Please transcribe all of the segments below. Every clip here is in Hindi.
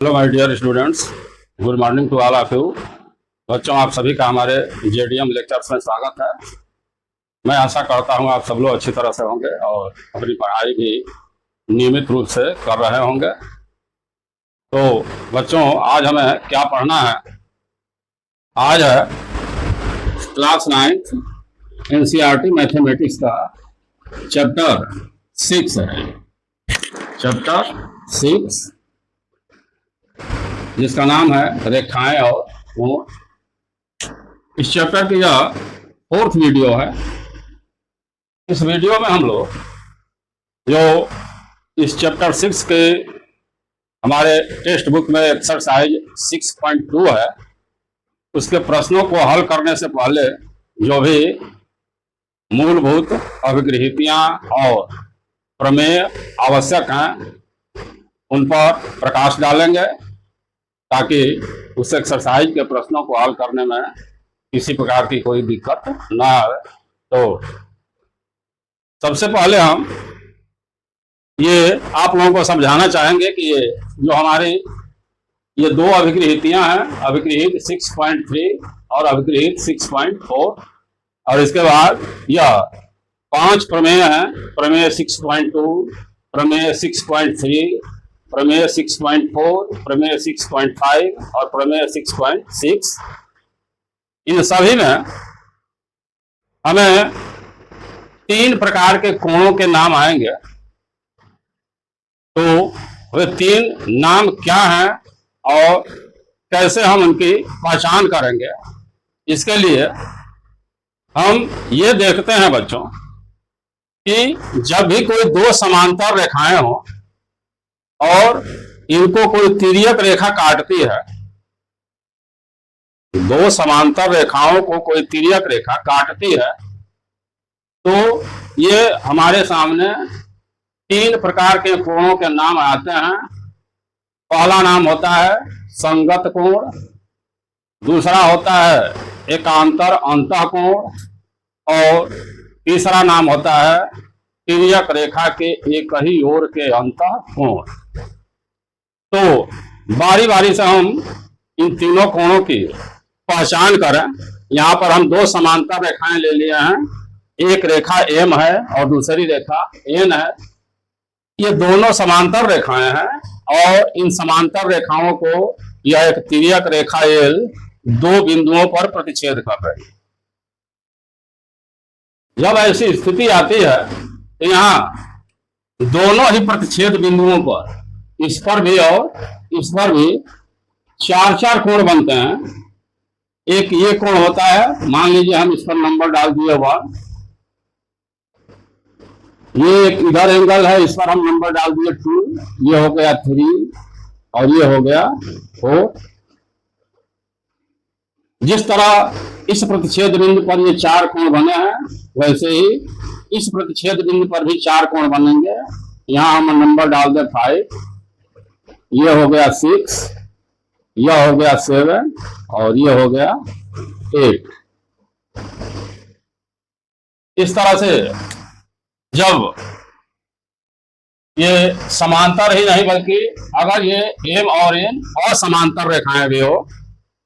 Hello my dear students, good morning to all of you. बच्चों, आप सभी का हमारे जेडीएम लेक्चर्स में स्वागत है। मैं आशा करता हूं आप सब लोग अच्छी तरह से होंगे और अपनी पढ़ाई भी नियमित रूप से कर रहे होंगे। तो बच्चों, आज हमें क्या पढ़ना है? आज है क्लास 9 एनसीईआरटी मैथमेटिक्स का चैप्टर 6 है। चैप्टर 6 जिसका नाम है रेखाएं और कोण। इस चैप्टर की यह 4th वीडियो है। इस वीडियो में हम लोग जो इस चैप्टर 6 के हमारे टेक्स्ट बुक में एक्सरसाइज 6.2 है, उसके प्रश्नों को हल करने से पहले जो भी मूलभूत अभिगृहितियां और प्रमेय आवश्यक हैं, उन पर प्रकाश डालेंगे ताकि उस एक्सरसाइज के प्रश्नों को हल करने में किसी प्रकार की कोई दिक्कत ना आए। तो सबसे पहले हम ये आप लोगों को समझाना चाहेंगे कि ये जो हमारी ये दो अभिगृहितियां हैं, अभिगृहित 6.3 और अभिगृहित 6.4, और इसके बाद यह 5 प्रमेय हैं। प्रमेय 6.2, प्रमेय 6.3, प्रमेय 6.4, प्रमेय 6.5 और प्रमेय 6.6। इन सभी में हमें 3 प्रकार के कोणों के नाम आएंगे। तो वे 3 नाम क्या हैं और कैसे हम उनकी पहचान करेंगे, इसके लिए हम ये देखते हैं बच्चों कि जब भी कोई दो समांतर रेखाएं हों और इनको कोई तिर्यक रेखा काटती है, दो समांतर रेखाओं को कोई तिर्यक रेखा काटती है, तो ये हमारे सामने 3 प्रकार के कोणों के नाम आते हैं। पहला नाम होता है संगत कोण, दूसरा होता है एकांतर अंतःकोण, और तीसरा नाम होता है तिर्यक रेखा के एक ही ओर के अंतःकोण। तो बारी बारी से हम इन तीनों कोणों की पहचान करें। यहाँ पर हम 2 समांतर रेखाएं ले लिए हैं। एक रेखा M है और दूसरी रेखा N है। ये दोनों समांतर रेखाएं हैं और इन समांतर रेखाओं को यह एक तिर्यक रेखा L 2 बिंदुओं पर प्रतिच्छेद कर रही है। जब ऐसी स्थिति आती है तो यहाँ दोनों ही प्रतिच्छेद बिंदुओं पर, इस पर भी और इस पर भी 4 कोण बनते हैं। एक ये कोण होता है, मान लीजिए हम इस पर नंबर डाल दिए 1। ये एक इधर एंगल है, इस पर हम नंबर डाल दिए 2। ये हो गया 3 और ये हो गया 4। जिस तरह इस प्रतिच्छेद बिंदु पर ये 4 कोण बने हैं, वैसे ही इस प्रतिच्छेद बिंदु पर भी 4 कोण बनेंगे। यहां हम नंबर डाल दें 5, ये हो गया 6, यह हो गया 7 और ये हो गया 8। इस तरह से जब ये समांतर ही नहीं बल्कि अगर ये M और N असमांतर रेखाएं भी हो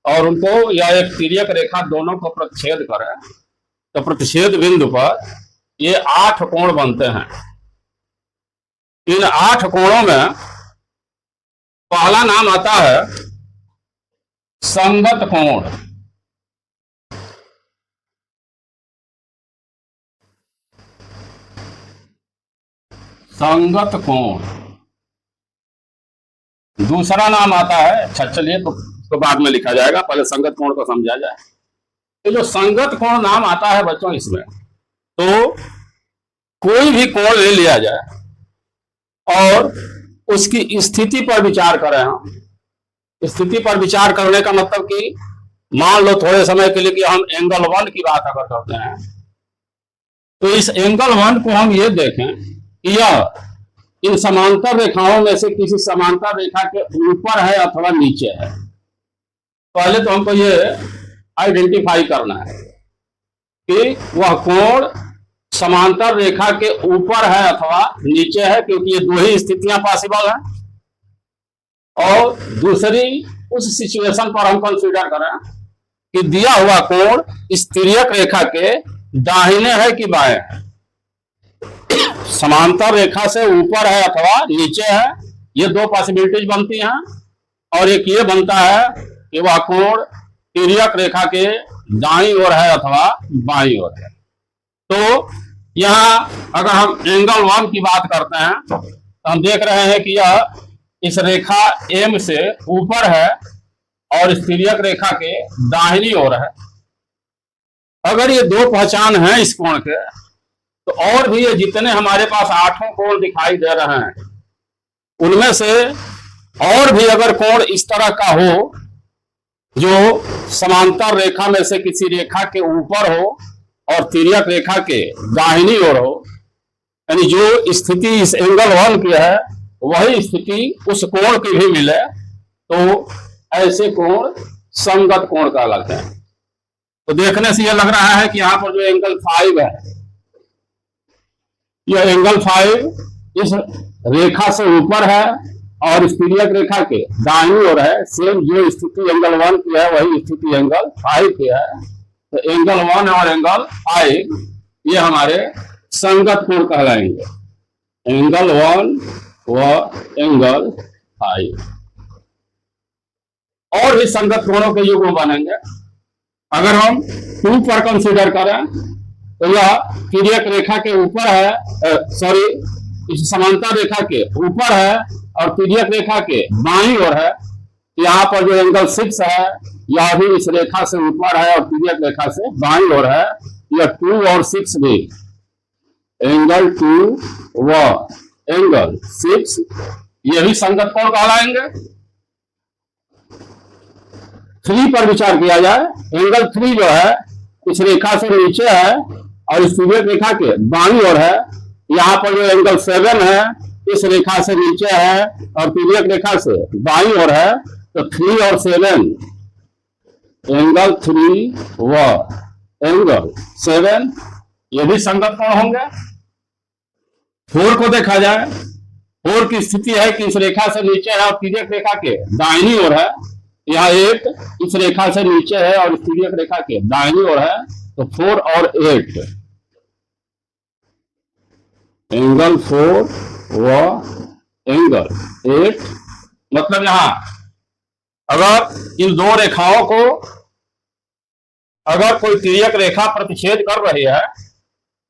और उनको यह एक तिर्यक रेखा दोनों को प्रतिच्छेद करे, तो प्रतिच्छेद बिंदु पर ये 8 कोण बनते हैं। इन 8 कोणों में पहला नाम आता है संगत कोण। संगत कोण। दूसरा नाम आता है, अच्छा चलिए तो बाद में लिखा जाएगा, पहले संगत कोण को समझा जाए। तो जो संगत कोण नाम आता है बच्चों, इसमें तो कोई भी कोण ले लिया जाए और उसकी स्थिति पर विचार करें। हम स्थिति पर विचार करने का मतलब कि मान लो थोड़े समय के लिए कि हम एंगल 1 की बात अगर करते हैं, तो इस एंगल 1 को हम ये देखें कि यह इन समांतर रेखाओं में से किसी समांतर रेखा के ऊपर है अथवा नीचे है। पहले तो हमको ये आइडेंटिफाई करना है कि वह कोण समांतर रेखा के ऊपर है अथवा नीचे है, क्योंकि ये 2 ही स्थितियां पॉसिबल है। और दूसरी उस सिचुएशन पर हम कंसीडर करें कि दिया हुआ कोण इस तिर्यक रेखा के दाहिने है कि बाएं है, समांतर रेखा से ऊपर है अथवा नीचे है, ये दो पॉसिबिलिटीज बनती हैं। और एक ये बनता है कि वह कोण तिर्यक रेखा के दाईं ओर है अथवा बाईं ओर है। तो यहाँ अगर हम एंगल 1 की बात करते हैं तो हम देख रहे हैं कि यह इस रेखा M से ऊपर है और इस तिर्यक रेखा के दाहिनी ओर है। अगर ये दो पहचान है इस कोण के, तो और भी ये जितने हमारे पास 8 कोण दिखाई दे रहे हैं, उनमें से और भी अगर कोण इस तरह का हो जो समांतर रेखा में से किसी रेखा के ऊपर हो और तिर्यक रेखा के दाहिनी ओर हो, यानी जो स्थिति इस एंगल 1 की है वही स्थिति उस कोण की भी मिले, तो ऐसे कोण संगत कोण कहलाते हैं। तो देखने से यह लग रहा है कि यहां पर जो एंगल 5 है, यह एंगल 5 इस रेखा से ऊपर है और इस तिर्यक रेखा के दाईं ओर है। सेम जो स्थिति एंगल 1 की है वही स्थिति एंगल 5 की है। तो एंगल 1 और एंगल 5 ये हमारे संगत कोण कहलाएंगे, एंगल 1 व एंगल 5। और भी संगत कोणों के युग्म बनेंगे। अगर हम 2 पर कंसीडर करें तो यह तिर्यक रेखा के ऊपर है, इस समांतर रेखा के ऊपर है और तिर्यक रेखा के बाईं ओर है। यहाँ पर जो एंगल 6 है यह भी इस रेखा से ऊपर है और तिर्यक रेखा से बाईं ओर है। यह 2 और 6 भी, एंगल 2 व एंगल 6 ये भी संगत कोण कहलाएंगे। 3 पर विचार किया जाए, एंगल 3 जो है इस रेखा से नीचे है और इस तिर्यक रेखा के बाईं ओर है। यहाँ पर जो एंगल 7 है इस रेखा से नीचे है और तिर्यक रेखा से बाईं ओर है। तो 3 और 7, एंगल 3 व एंगल 7 ये भी संगत कोण होंगे। 4 को देखा जाए, 4 की स्थिति है कि इस रेखा से नीचे है और तिर्यक रेखा के दाहिनी ओर है। यह 8 इस रेखा से नीचे है और इस तिर्यक रेखा के दाहिनी ओर है। तो 4 और 8, एंगल 4 व एंगल 8, मतलब यहां अगर इन दो रेखाओं को अगर कोई तिर्यक रेखा प्रतिच्छेद कर रही है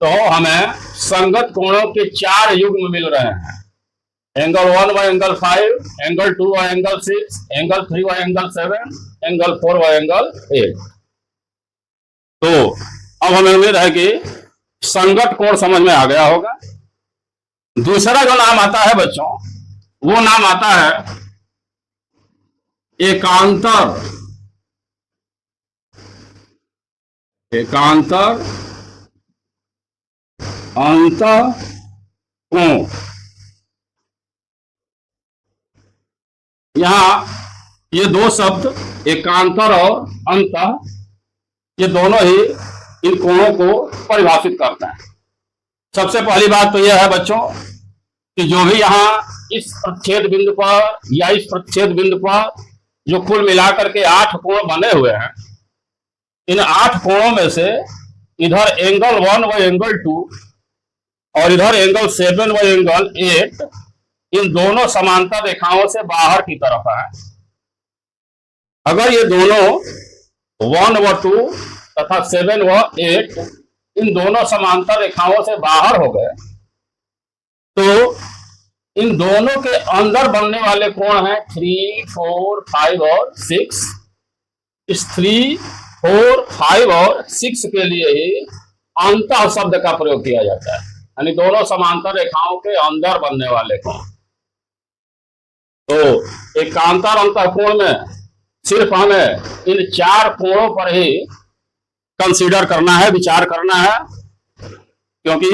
तो हमें संगत कोणों के 4 युग्म मिल रहे हैं, एंगल 1 व एंगल 5, एंगल 2 व एंगल 6, एंगल 3 व एंगल 7, एंगल 4 व एंगल 8। तो अब हमें उम्मीद है कि संगत कोण समझ में आ गया होगा। दूसरा जो नाम आता है बच्चों, वो नाम आता है एकांतर अंतः कोण। यहां ये दो शब्द एकांतर और अंतः, ये दोनों ही इन कोणों को परिभाषित करते हैं। सबसे पहली बात तो यह है बच्चों कि जो भी यहाँ इस प्रतिच्छेद बिंदु पर या इस प्रतिच्छेद बिंदु पर जो कुल मिलाकर के 8 कोण बने हुए हैं, इन 8 कोणों में से इधर एंगल 1 व एंगल 2 और इधर एंगल 7 व एंगल 8, इन दोनों समांतर रेखाओं से बाहर की तरफ है। अगर ये दोनों 1 व 2 तथा 7 व 8 इन दोनों समांतर रेखाओं से बाहर हो गए तो इन दोनों के अंदर बनने वाले कोण हैं 3, 4, 5 और 6। इस 3, 4, 5 और 6 के लिए ही अंतः शब्द का प्रयोग किया जाता है, यानी दोनों समांतर रेखाओं के अंदर बनने वाले कोण। तो एकांतर अंतः कोण में सिर्फ हमें इन 4 कोणों पर ही कंसीडर करना है, विचार करना है, क्योंकि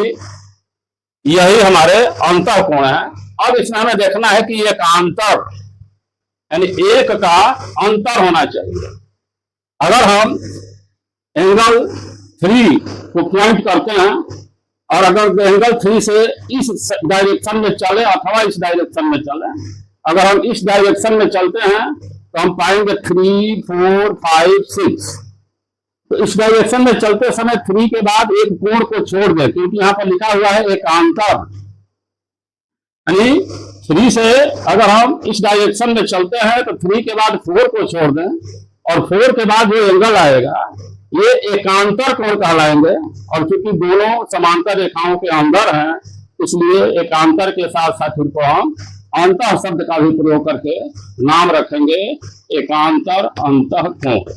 यही हमारे अंतः कोण है। अब इसमें हमें देखना है कि एकांतर यानी एक का अंतर होना चाहिए। अगर हम एंगल 3 को पॉइंट करते हैं और अगर एंगल 3 से इस डायरेक्शन में चले अथवा इस डायरेक्शन में चले, अगर हम इस डायरेक्शन में चलते हैं तो हम पाएंगे 3, 4, 5, 6। तो इस डायरेक्शन में चलते समय 3 के बाद एक कोण को छोड़ दें, क्योंकि यहां पर लिखा हुआ है एकांतर, यानी 3 से अगर हम इस डायरेक्शन में चलते हैं तो 3 के बाद 4 को छोड़ दें, और 4 के बाद जो एंगल आएगा ये एकांतर कोण कहलाएंगे। और क्योंकि दोनों समांतर रेखाओं के अंदर हैं, इसलिए एकांतर के साथ साथ इनको हम अंतः शब्द का भी प्रयोग करके नाम रखेंगे एकांतर अंतः कोण।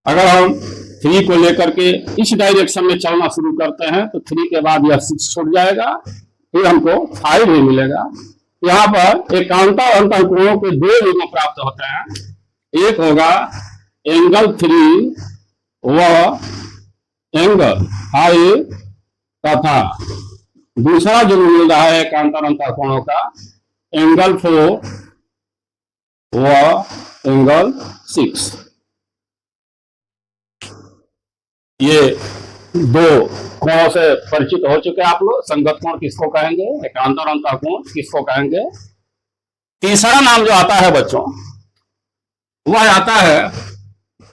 अगर हम 3 को लेकर के इस डायरेक्शन में चलना शुरू करते हैं तो 3 के बाद यह 6 छूट जाएगा, फिर हमको 5 भी मिलेगा। यहाँ पर एकांतर अंतः कोणों के 2 युग्म प्राप्त होते हैं। एक होगा एंगल 3 व एंगल 5 तथा दूसरा जो मिल रहा है एकांतर अंतः कोणों का एंगल 4 व एंगल 6। ये 2 कोणों से परिचित हो चुके हैं आप लोग। संगत कोण किसको कहेंगे, एकांतर अंतः कोण किसको कहेंगे। तीसरा नाम जो आता है बच्चों, वह आता है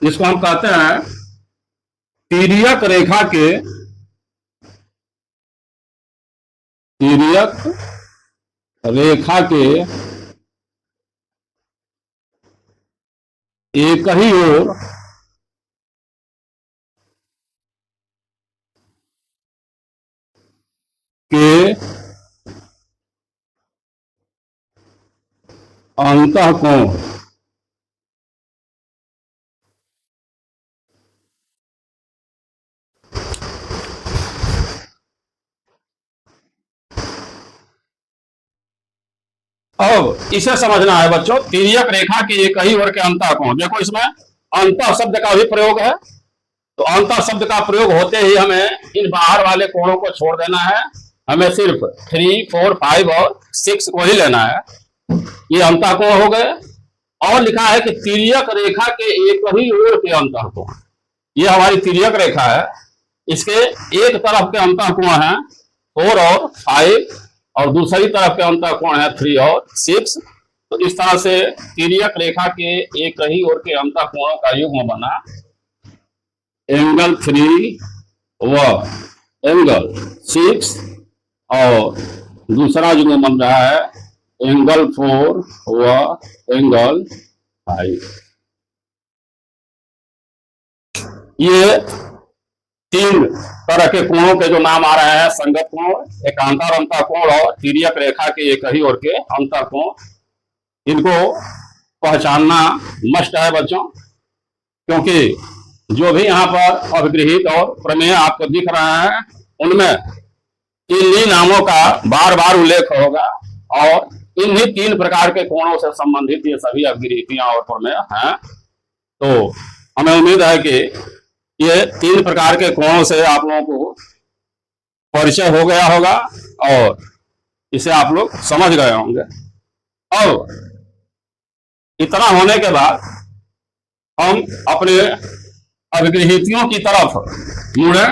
जिसको हम कहते हैं तिर्यक रेखा के एक ही ओर के अंतः कोण। अब इसे समझना है बच्चों, तिर्यक रेखा के एक ही ओर के अंतः कोण। देखो इसमें अंतः शब्द का भी प्रयोग है, तो अंतः शब्द का प्रयोग होते ही हमें इन बाहर वाले कोणों को छोड़ देना है। हमें सिर्फ 3, 4, 5 और 6 को ही लेना है। ये अंतः कोण हो गए। और लिखा है कि तिर्यक रेखा के एक ही ओर के अंतः कोण। ये हमारी तिर्यक रेखा है, इसके एक तरफ के अंतः कोण है 4 और 5 और दूसरी तरफ के अंतः कोण है 3 और 6। तो इस तरह से तिर्यक रेखा के एक ही ओर के अंतः कोणों का युग्म बना एंगल 3 व एंगल 6 और दूसरा युग्म बन रहा है एंगल 4 व एंगल 5। ये 3 तरह के कोणों के जो नाम आ रहे हैं, संगत कोण, एकांतर अंतः कोण और तिर्यक रेखा के एक ही ओर के अंतः कोण, इनको पहचानना मस्ट है बच्चों। क्योंकि जो भी यहाँ पर अभिगृहित और प्रमेय आपको दिख रहा है, उनमें इन्हीं नामों का बार बार उल्लेख होगा और इन्हीं 3 प्रकार के कोणों से संबंधित ये सभी अभिगृहितियां और प्रमेय हैं। तो हमें उम्मीद है कि ये 3 प्रकार के कोणों से आप लोगों को परिचय हो गया होगा और इसे आप लोग समझ गए होंगे। और इतना होने के बाद हम अपने अभिगृहितियों की तरफ मुड़े।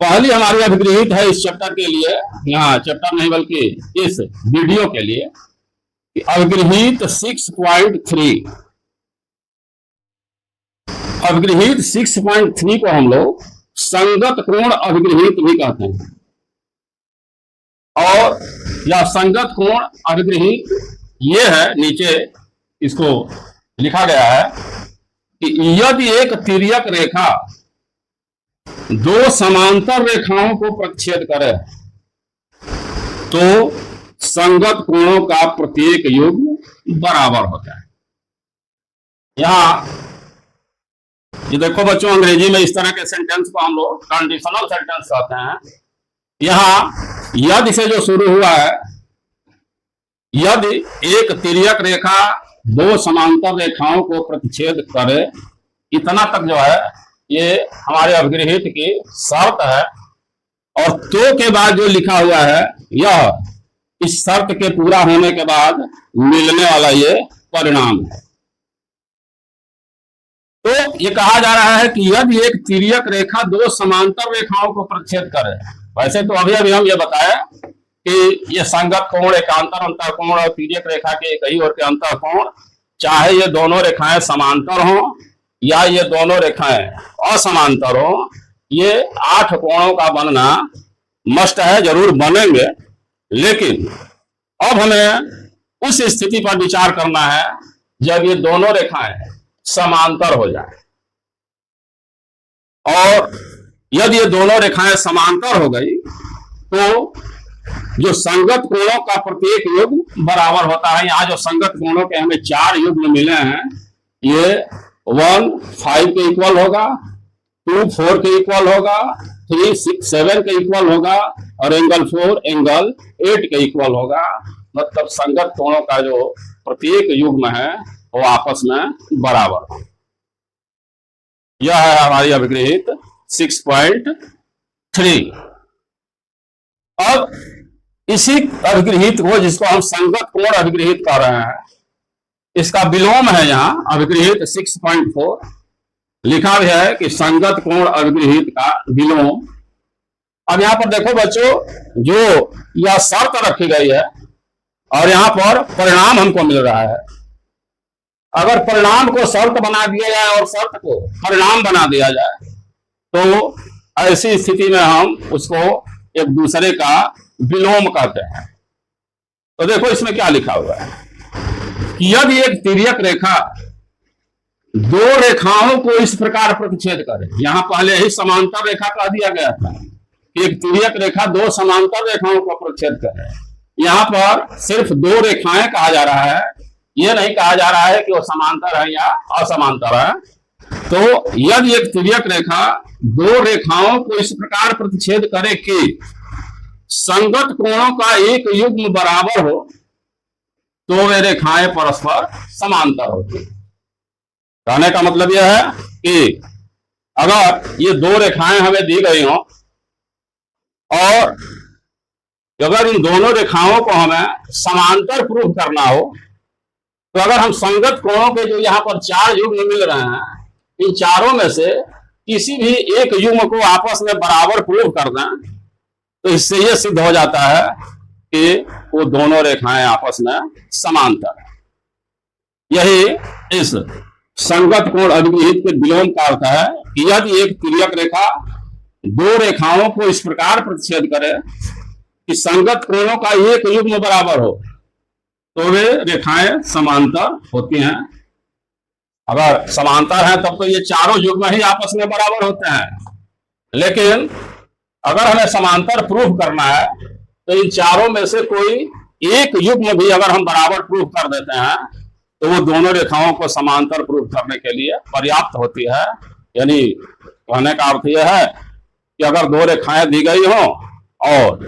पहली हमारी अभिगृहित है इस चैप्टर के लिए, यहाँ चैप्टर नहीं बल्कि इस वीडियो के लिए, कि अभिगृहित 6.3। अभिगृहित 6.3 को हम लोग संगत कोण अभिगृहित भी कहते हैं। और यह संगत कोण अभिगृहित ये है, नीचे इसको लिखा गया है कि यदि एक तिर्यक रेखा 2 समांतर रेखाओं को प्रतिच्छेद करे तो संगत कोणों का प्रत्येक युग्म बराबर होता है। यहां ये देखो बच्चों, अंग्रेजी में इस तरह के सेंटेंस को हम लोग कंडीशनल सेंटेंस कहते हैं। यहां यदि से जो शुरू हुआ है, यदि एक तिर्यक रेखा 2 समांतर रेखाओं को प्रतिच्छेद करे, इतना तक जो है ये हमारे अभिगृहित की शर्त है। और तो के बाद जो लिखा हुआ है, यह इस शर्त के पूरा होने के बाद मिलने वाला ये परिणाम है। तो ये कहा जा रहा है कि यदि एक तिर्यक रेखा 2 समांतर रेखाओं को प्रतिच्छेद करे, वैसे तो अभी अभी हम ये बताया कि ये संगत कोण, एकांतर अंतःकोण और तिर्यक रेखा के एक ही ओर के अंतःकोण, चाहे ये दोनों रेखाएं समांतर हों या ये दोनों रेखाएं असमांतर हों, ये 8 कोणों का बनना मस्ट है, जरूर बनेंगे। लेकिन अब हमें उस स्थिति पर विचार करना है जब ये दोनों रेखाएं समांतर हो जाए। और यदि ये दोनों रेखाएं समांतर हो गई तो जो संगत कोणों का प्रत्येक युग्म बराबर होता है। यहाँ जो संगत कोणों के हमें 4 युग्म मिले हैं, ये 1 5 के इक्वल होगा, 2 4 के इक्वल होगा, 3 6 7 के इक्वल होगा और एंगल 4 एंगल 8 के इक्वल होगा। मतलब संगत कोणों का जो प्रत्येक युग्म है वो आपस में बराबर है। यह है हमारी अभिगृहित 6.3। अब इसी अभिगृहित को, जिसको हम संगत कोण अभिगृहित कर रहे हैं, इसका विलोम है यहाँ अभिगृहित 6.4। लिखा भी है कि संगत कोण अभिगृहित का विलोम। अब यहाँ पर देखो बच्चों, जो यह शर्त रखी गई है और यहाँ पर परिणाम हमको मिल रहा है। अगर परिणाम को शर्त बना दिया जाए और शर्त को परिणाम बना दिया जाए तो ऐसी स्थिति में हम उसको एक दूसरे का विलोम कहते हैं। तो देखो इसमें क्या लिखा हुआ है कि यदि एक तिर्यक रेखा 2 रेखाओं को इस प्रकार प्रतिच्छेद करे। यहां पहले ही समांतर रेखा कह दिया गया था कि एक तिर्यक रेखा 2 समांतर रेखाओं को प्रतिच्छेद करे। यहां पर सिर्फ 2 रेखाएं कहा जा रहा है, यह नहीं कहा जा रहा है कि वो समांतर है या असमांतर है। तो यदि एक तिर्यक रेखा 2 रेखाओं को इस प्रकार प्रतिच्छेद करे कि संगत कोणों का एक युग्म बराबर हो तो वे रेखाएं परस्पर समांतर होती हैं। कहने का मतलब यह है कि अगर ये 2 रेखाएं हमें दी गई हों और अगर इन दोनों रेखाओं को हमें समांतर प्रूव करना हो, तो अगर हम संगत कोणों के जो यहाँ पर 4 युग्म मिल रहे हैं, इन चारों में से किसी भी एक युग्म को आपस में बराबर प्रूव कर दें तो इससे यह सिद्ध हो जाता है कि वो दोनों रेखाएं आपस में समांतर है। यही इस संगत कोण अभिगृहित के विलोम का अर्थ है कि यदि एक तिर्यक रेखा 2 रेखाओं को इस प्रकार प्रतिच्छेद करे कि संगत कोणों का एक युग्म बराबर हो तो वे रेखाएं समांतर होती हैं। अगर समांतर है तब तो ये चारों युग्म ही आपस में बराबर होते हैं। लेकिन अगर हमें समांतर प्रूफ करना है तो इन चारों में से कोई एक युग्म भी अगर हम बराबर प्रूफ कर देते हैं तो वो दोनों रेखाओं को समांतर प्रूफ करने के लिए पर्याप्त होती है। यानी कहने का अर्थ यह है कि अगर 2 रेखाएं दी गई हो और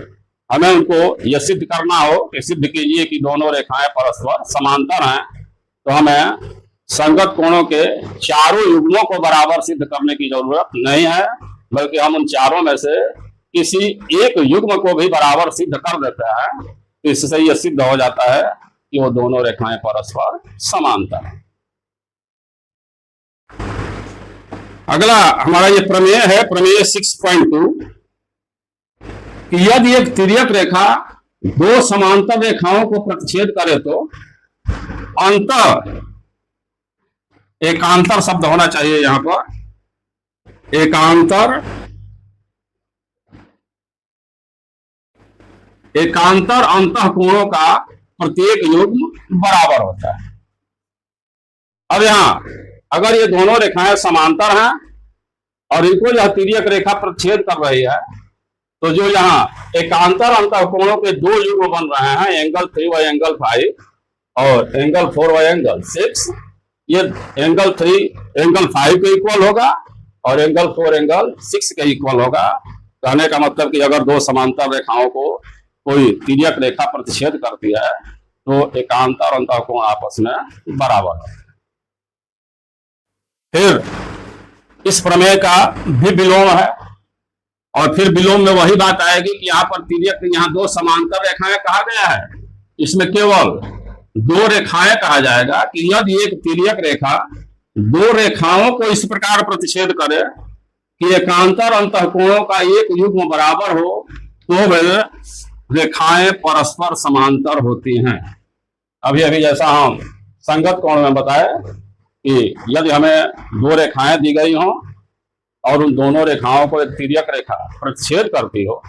हमें उनको यह सिद्ध करना हो कि सिद्ध कीजिए कि दोनों रेखाएं परस्पर समांतर हैं, तो हमें संगत कोणों के चारों युग्मों को बराबर सिद्ध करने की जरूरत नहीं है, बल्कि हम उन चारों में से किसी एक युग्म को भी बराबर सिद्ध कर देते हैं। तो इससे यह सिद्ध हो जाता है कि वो दोनों रेखाएं परस्पर समांतर हैं। अगला हमारा ये प्रमेय है, प्रमेय 6.2 कि यदि एक तिर्यक रेखा 2 समांतर रेखाओं को प्रतिच्छेद करे तो अंतर, एकांतर शब्द होना चाहिए यहां पर, एकांतर अंतःकोणों का प्रत्येक युग्म बराबर होता है। अब यहां अगर ये दोनों रेखाएं समांतर हैं और इनको यह तिर्यक रेखा प्रतिच्छेद कर रही है, तो जो यहाँ एकांतर अंतःकोणों के 2 युग्म बन रहे हैं, एंगल 3 व एंगल 5 और एंगल 4 व एंगल 6, ये एंगल 3 एंगल 5 के इक्वल होगा और एंगल 4 एंगल 6 के इक्वल होगा। कहने का मतलब कि अगर 2 समांतर रेखाओं को कोई तिर्यक रेखा प्रतिच्छेद करती है तो एकांतर अंतःकोण आपस में बराबर है। फिर इस प्रमेय का भी विलोम है और फिर विलोम में वही बात आएगी कि यहाँ पर तिर्यक, यहाँ 2 समांतर रेखाएं कहा गया है, इसमें केवल 2 रेखाएं कहा जाएगा कि यदि एक तिर्यक रेखा 2 रेखाओं को इस प्रकार प्रतिच्छेद करे कि एकांतर अंतःकोणों का एक युग्म बराबर हो तो वे रेखाएं परस्पर समांतर होती हैं। अभी अभी जैसा हम संगत कोण में बताया कि यदि हमें दो रेखाएं दी गई हों और उन दोनों रेखाओं को एक तिर्यक रेखा प्रतिच्छेद करती हो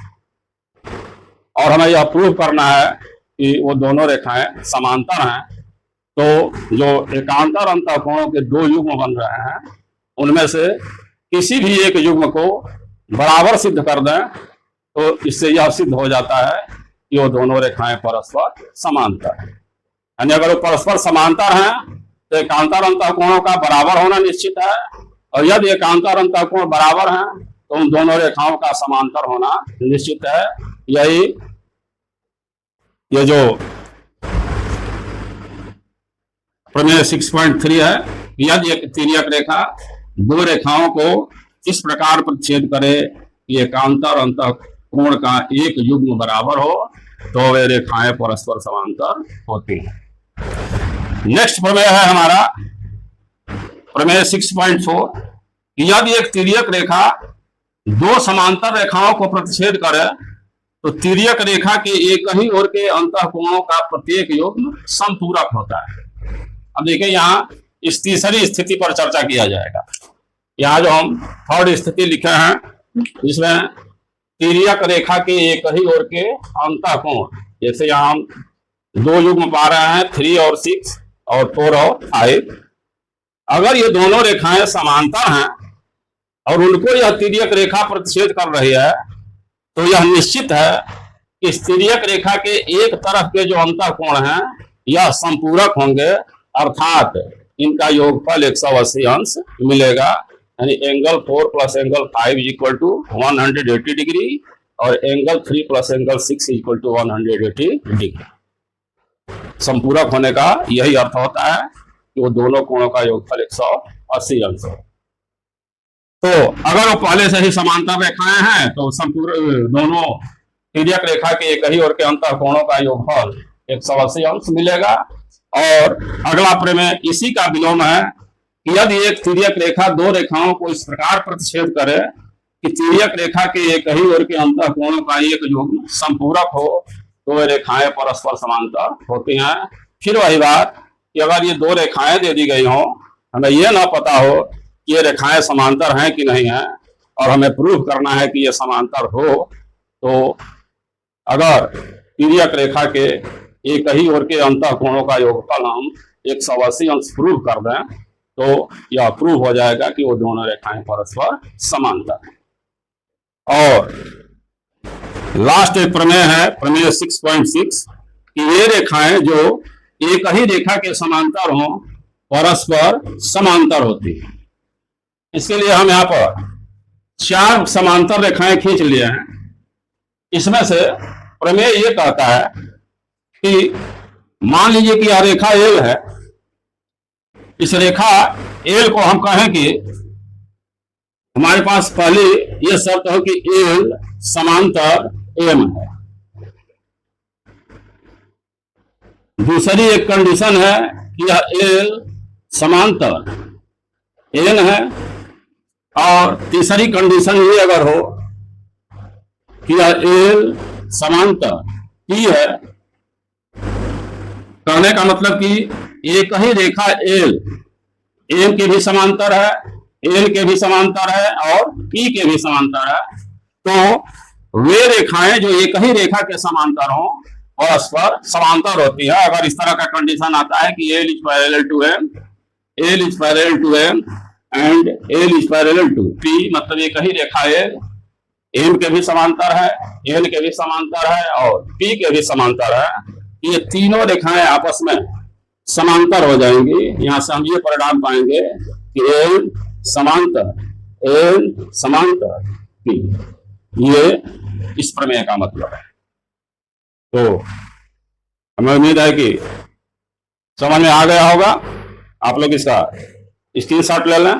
और हमें यह प्रूव करना है कि वो दोनों रेखाएं समांतर हैं, तो जो एकांतर अंतःकोणों के दो युग्म बन रहे हैं उनमें से किसी भी एक युग्म को बराबर सिद्ध कर दें तो इससे यह सिद्ध हो जाता है कि वो दोनों रेखाएं परस्पर समांतर हैं। यानी अगर वो परस्पर समांतर हैं तो एकांतर अंतःकोणों का बराबर होना निश्चित है, और यदि एकांतर अंतःकोण बराबर हैं तो उन दोनों रेखाओं का समांतर होना निश्चित है। यही ये जो प्रमेय 6.3 है, यदि एक तिर्यक रेखा दो रेखाओं को इस प्रकार प्रतिच्छेद करे कि एकांतर अंतःकोण का एक युग्म बराबर हो तो वे रेखाएं परस्पर समांतर होती हैं। नेक्स्ट प्रमेय है हमारा प्रमेय 6.4, यदि एक तिर्यक रेखा दो समांतर रेखाओं को प्रतिच्छेद करे तो तिर्यक रेखा के एक ही ओर के अंतःकोणों का प्रत्येक युग्म समपूरक होता है। अब देखिए यहाँ इस तीसरी स्थिति पर चर्चा किया जाएगा। यहाँ जो हम थर्ड स्थिति लिखे हैं इसमें तिर्यक रेखा के एक ही ओर के अंतःकोण, जैसे यहाँ हम दो युग्म पा रहे हैं 3 और 6 और 4 और 5, अगर ये दोनों रेखाएं समांतर हैं और उनको यह तिर्यक रेखा प्रतिच्छेद कर रही है तो यह निश्चित है कि इस तिर्यक रेखा के एक तरफ के जो अंतःकोण हैं यह संपूरक होंगे, अर्थात इनका योगफल 180 अंश मिलेगा। यानी angle 4 plus angle 5 equal to 180 degree और angle 3 plus angle 6 equal to 180 degree. संपूरक होने का यही अर्थ होता है कि वो दोनों कोणों का योगफल 180 अंश हो। तो अगर वो पहले से ही समांतर रेखाएं हैं तो संपूर्ण दोनों तिर्यक रेखा के एक ही ओर के अंतःकोणों का योगफल 180 अंश मिलेगा। और अगला प्रमेय इसी का विलोम है कि यदि एक तिर्यक रेखा दो रेखाओं को इस प्रकार प्रतिच्छेद करे कि तिर्यक रेखा के एक ही ओर के अंतःकोणों का एक युग्म संपूरक हो तो वे रेखाएं परस्पर समांतर होती हैं। फिर वही बात कि अगर ये दो रेखाएं दे दी गई हों, हमें यह ना पता हो कि ये रेखाएं समांतर हैं कि नहीं है और हमें प्रूव करना है कि ये समांतर हो, तो अगर तिर्यक रेखा के एक ही ओर के अंतःकोणों का योगफल हम 180 अंश प्रूव कर दें तो यह प्रूव हो जाएगा कि वो दोनों रेखाएं परस्पर समांतर हैं। और लास्ट एक प्रमेय है प्रमेय 6.6 कि ये रेखाएं जो एक ही रेखा के समांतर हों परस्पर समांतर होती है। इसके लिए हम यहाँ पर 4 समांतर रेखाएं खींच लिए हैं। इसमें से प्रमेय ये कहता है कि मान लीजिए कि यह रेखा एल है, इस रेखा एल को हम कहें कि हमारे पास पहले यह शर्त हो कि एल समांतर एम है। दूसरी एक कंडीशन है कि यह एल समांतर एन है, और तीसरी कंडीशन ये अगर हो कि यह एल समांतर पी है, कहने का मतलब कि एक ही रेखा एल एम के भी समांतर है, एल के भी समांतर है और पी के भी समांतर है, तो वे रेखाएं जो एक ही रेखा के समांतर हों परस्पर समांतर होती है। अगर इस तरह का कंडीशन आता है कि L is parallel to M, L is parallel to M and L is parallel to P, मतलब एक ही रेखा एल एम के भी समांतर है, एल के भी समांतर है और पी के भी समांतर है, ये तीनों रेखाएं आपस में समांतर हो जाएंगी। यहां से हम ये परिणाम पाएंगे कि एल समांतर पी, ये इस प्रमेय का मतलब है। तो हमें उम्मीद है कि समझ में आ गया होगा। आप लोग इसका स्क्रीनशॉट ले लें।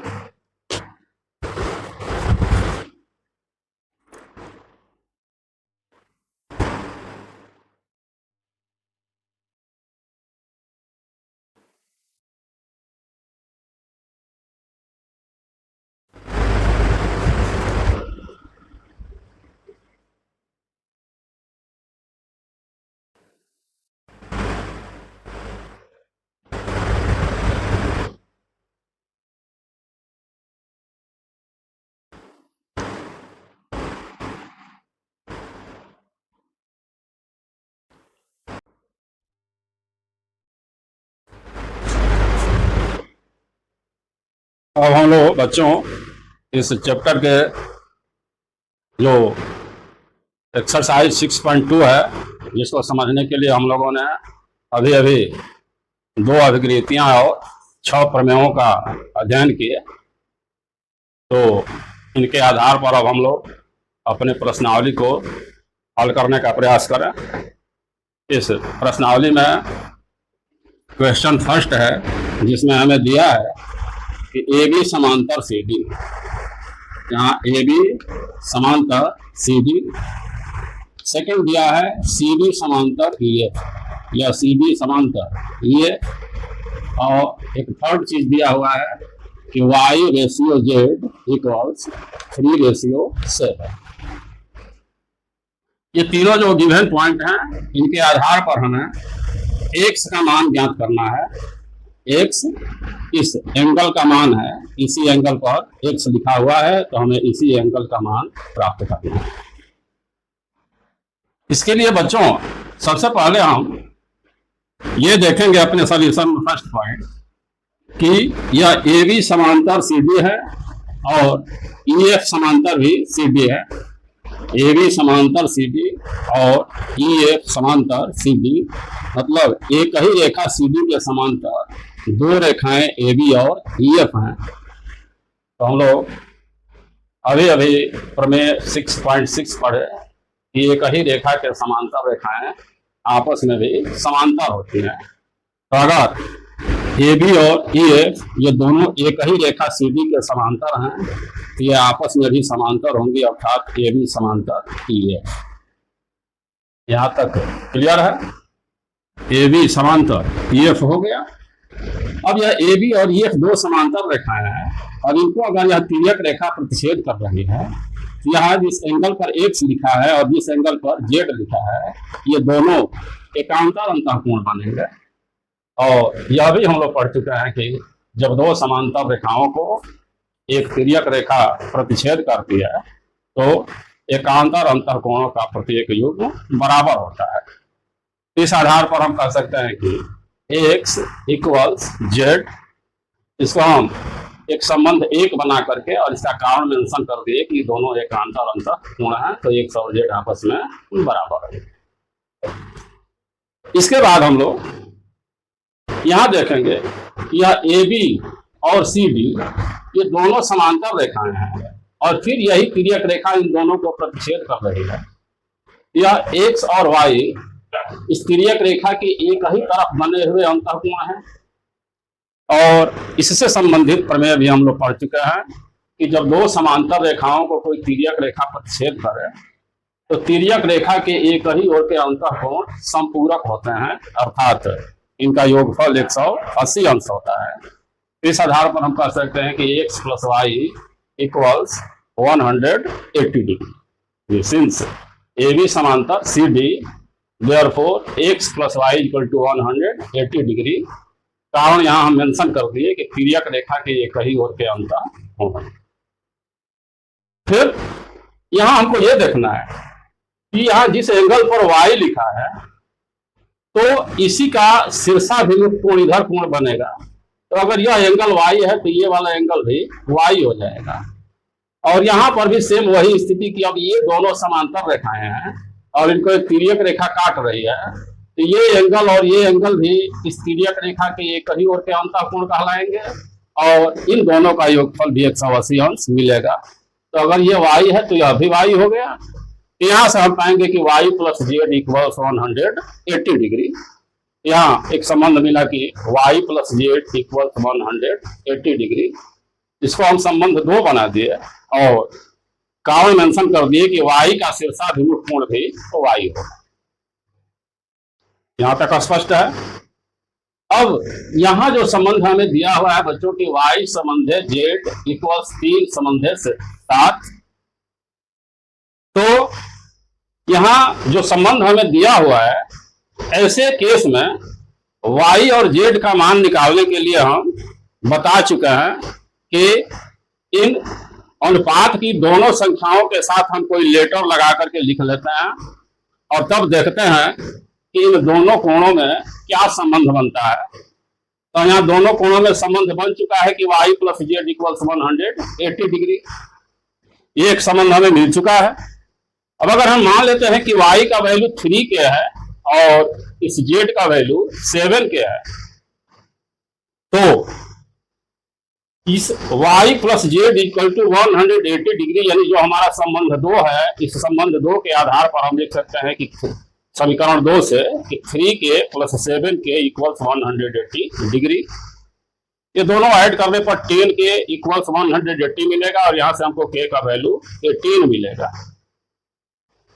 अब हम लोग बच्चों इस चैप्टर के जो एक्सरसाइज 6.2 है, जिसको समझने के लिए हम लोगों ने अभी अभी 2 अभिक्रियाएं और 6 प्रमेयों का अध्ययन किए। तो इनके आधार पर अब हम लोग अपने प्रश्नावली को हल करने का प्रयास करें। इस प्रश्नावली में क्वेश्चन फर्स्ट है, जिसमें हमें दिया है कि ए बी समांतर सी डी। यहाँ ए बी समांतर सी डी। सेकेंड दिया है सी बी समांतर ई एफ या सी बी समांतर ई एफ। और एक थर्ड चीज दिया हुआ है कि Y ratio Z equals 3 ratio 7। ये तीनों जो गिवन पॉइंट हैं, इनके आधार पर हमें एक्स का मान ज्ञात करना है। एक्स इस एंगल का मान है, इसी एंगल पर एक्स लिखा हुआ है, तो हमें इसी एंगल का मान प्राप्त करना है। इसके लिए बच्चों सबसे पहले हम ये देखेंगे अपने सॉल्यूशन में फर्स्ट पॉइंट कि यह ए बी समांतर सी डी है और ई एफ समांतर भी सी डी है। ए बी समांतर सी डी और ई एफ समांतर सी डी, मतलब एक ही रेखा सी डी के समांतर 2 रेखाएं ए बी और ई एफ हैं। तो हम लोग अभी अभी प्रमेय 6.6 पढ़े कि एक ही रेखा के समांतर रेखाएं आपस में भी समांतर होती हैं। तो अगर ए बी और ई एफ ये दोनों एक ही रेखा सी डी के समांतर हैं, तो ये आपस में भी समांतर होंगी, अर्थात ए बी समांतर ई एफ। यहां तक क्लियर है? ए बी समांतर ई एफ हो गया। अब यह ए बी और ई एफ 2 समांतर रेखाएं हैं, और इनको अगर यह तिर्यक रेखा प्रतिच्छेद कर रही है, यहाँ जिस एंगल पर एक्स लिखा है और जिस एंगल पर जेड लिखा है, ये दोनों एकांतर अंतःकोण बनेंगे। और यह भी हम लोग पढ़ चुके हैं कि जब 2 समांतर रेखाओं को एक तिर्यक रेखा प्रतिच्छेद करती है, तो एकांतर अंतःकोणों का प्रत्येक युग्म बराबर होता है। इस आधार पर हम कह सकते हैं कि एक्स इक्वल्स जेड, इसको हम एक संबंध एक बना करके और इसका कारण मेंशन कर दिए कि दोनों एकांतर अंतःकोण हैं, तो एक्स और जेड आपस में बराबर है। इसके बाद हम लोग यहां देखेंगे कि यह ए बी और सी डी ये दोनों समांतर रेखाएं हैं, और फिर यही तिर्यक रेखा इन दोनों को प्रतिच्छेद कर रही है। यह एक्स और वाई इस तिर्यक रेखा के एक ही तरफ बने हुए अंतःकोण हैं। और इससे संबंधित प्रमेय भी हम लोग पढ़ चुके हैं कि जब 2 समांतर रेखाओं को कोई तिर्यक रेखा प्रतिच्छेद करे, तो तिर्यक रेखा के एक ही ओर के अंतःकोण संपूरक होते हैं, अर्थात इनका योगफल 180 अंश होता है। इस आधार पर हम कह सकते हैं कि x plus y equals 180 degree. Since A B समांतर C D, therefore x plus y equal to 180 degree. कारण यहां हम मेंशन कर दिए कि तिर्यक रेखा के एक ही ओर के अंतःकोण। फिर यहां हमको यह देखना है कि यहां जिस एंगल पर y लिखा है, तो इसी का शीर्षाभिमुख कोण इधर कोण बनेगा। तो अगर यह एंगल y है, तो ये वाला एंगल भी y हो जाएगा। और यहां पर भी सेम वही स्थिति की, अब ये दोनों समांतर रेखाएं हैं और इनको एक तिर्यक रेखा काट रही है, तो ये एंगल और ये एंगल भी इस तिर्यक रेखा के एक ही ओर के अंतःकोण कहलाएंगे, और इन दोनों का योगफल भी 180 अंश मिलेगा। तो अगर ये y है, तो यह भी y हो गया। यहां से हम पाएंगे कि y plus Z equals 180 degree. यहाँ एक संबंध मिला कि y plus Z equals 180 degree. इसको हम संबंध 2 बना दिए और कारण मेंशन कर दिए कि y का शीर्षाभिमुख कोण भी तो y होगा। यहां तक स्पष्ट है। अब यहां जो संबंध हमें दिया हुआ है बच्चों की y संबंधे जेड इक्वल्स 3 संबंधे 7, तो यहां जो संबंध हमें दिया हुआ है, ऐसे केस में y और z का मान निकालने के लिए हम बता चुके हैं कि इन अनुपात की दोनों संख्याओं के साथ हम कोई लेटर लगा करके लिख लेते हैं, और तब देखते हैं कि इन दोनों कोणों में क्या संबंध बनता है। तो यहाँ दोनों कोणों में संबंध बन चुका है कि y plus Z equals 180 degree. ये एक संबंध हमें मिल चुका है। अब अगर हम मान लेते हैं कि y का वैल्यू 3k है और इस z का वैल्यू 7k है, तो इस y plus Z equal to 180 degree यानी जो हमारा संबंध 2 है, इस संबंध 2 के आधार पर हम लिख सकते हैं कि समीकरण 2 से कि 3k plus 7k equals 180 degree. ये दोनों ऐड करने पर 10k इक्वल्स 180 मिलेगा और यहां से हमको k का वैल्यू 18 मिलेगा।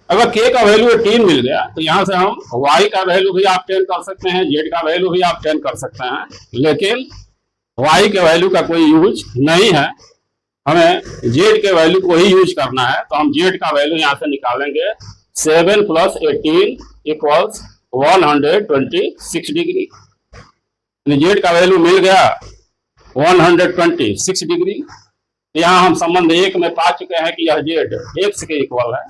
अगर k का वैल्यू 18 मिल गया तो यहां से हम y का वैल्यू भी आप 10 कर सकते हैं, z का वैल्यू भी आप 10 कर सकते हैं, लेकिन y के वैल्यू का कोई यूज नहीं है, हमें z के वैल्यू को ही यूज करना है। तो हम z का वैल्यू यहां से निकालेंगे, 7 प्लस 18 इक्वल्स 126 डिग्री। z का वैल्यू मिल गया 126 डिग्री। यहाँ हम संबंध 1 में पा चुके हैं कि यह z x के इक्वल है।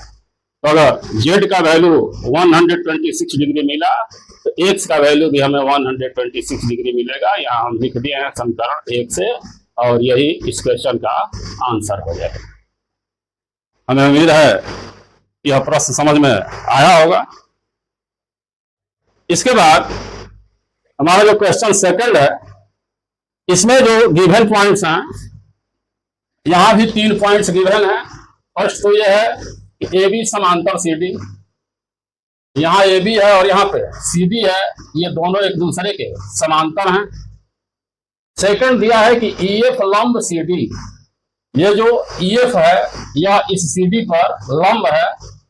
तो अगर z का वैल्यू 126 डिग्री मिला तो x का वैल्यू भी हमें 126 डिग्री मिलेगा। यहाँ हम लिख दिए हैं समीकरण 1 से, और यही इस क्वेश्चन का आंसर हो जाएगा। हमें उम्मीद है कि यह प्रश्न समझ में आया होगा। इसके बाद हमारा जो क्वेश्चन सेकंड है, इसमें जो गिवन पॉइंट्स हैं, यहां भी 3 पॉइंट्स गिवन हैं। फर्स्ट तो यह है कि ए बी समांतर सी डी, यहाँ ए बी है और यहाँ पे सी डी है, ये दोनों एक दूसरे के समांतर हैं। सेकंड दिया है कि ई एफ लंब सी डी, ये जो ई एफ है यह इस सी डी पर लंब है,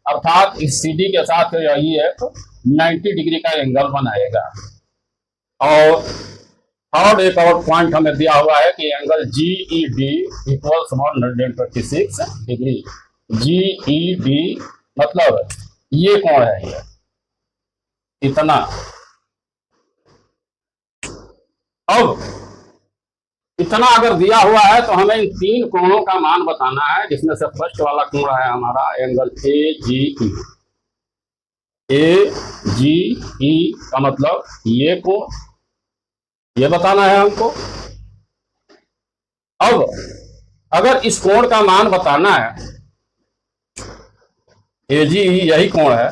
अर्थात इस सी डी के साथ यह ई एफ 90 डिग्री का एंगल बनाएगा। और थर्ड एक और पॉइंट हमें दिया हुआ है कि angle G E D equals 126 degree. G E D मतलब ये कोण है, ये इतना। अब इतना अगर दिया हुआ है तो हमें इन 3 कोणों का मान बताना है, जिसमें से फर्स्ट वाला कोण है हमारा एंगल ए जी ई। ए जी ई का मतलब ये कोण, ये बताना है हमको। अब अगर इस कोण का मान बताना है, ए जी ई यही कोण है,